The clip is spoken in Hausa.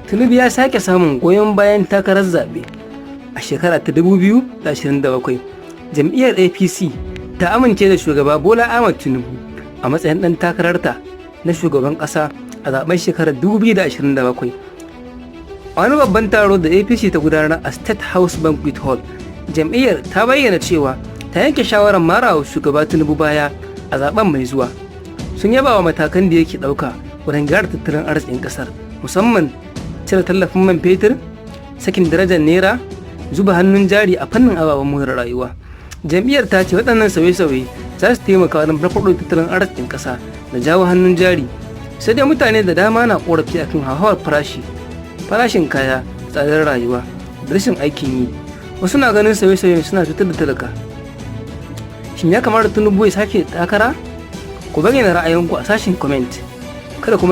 Tinubu ya sake samun goyon bayan takarar zaɓe a shekara ta 2027. Jam'iyyar APC ta amince da shugaba Bola Ahmed Tinubu a matsayin ɗan takararta na shugaban ƙasa a zaɓen shekarar 2027. Wani babban taro da APC ta gudanar a State House Banquet Hall, jam'iyyar ta bayyana cewa ta yanke shawarar marawa shugaba Tinubu baya a zaben mai zuwa. Sun yaba wa matakan da yake ɗauka wurin gyara tattalin arzikin ƙasar, musamman cire tallafin man fetur, sakin darajar naira, zuba hannun jari a fannin ababen more rayuwa. Jam'iyyar ta ce waɗannan sauye-sauye za su taimaka wajen farfaɗo tattalin arzikin ƙasa da jawo hannun jari. Sai dai mutane da dama na ƙorafi akan hauhawar farashin kaya, tsadar rayuwa da rashin aikin yi. Wasu na ganin sauye-sauyen suna cutar da talaka. Shin ya kamata Tinubu ya sake takara? Ku bayyana ra'ayinku a sashin comment.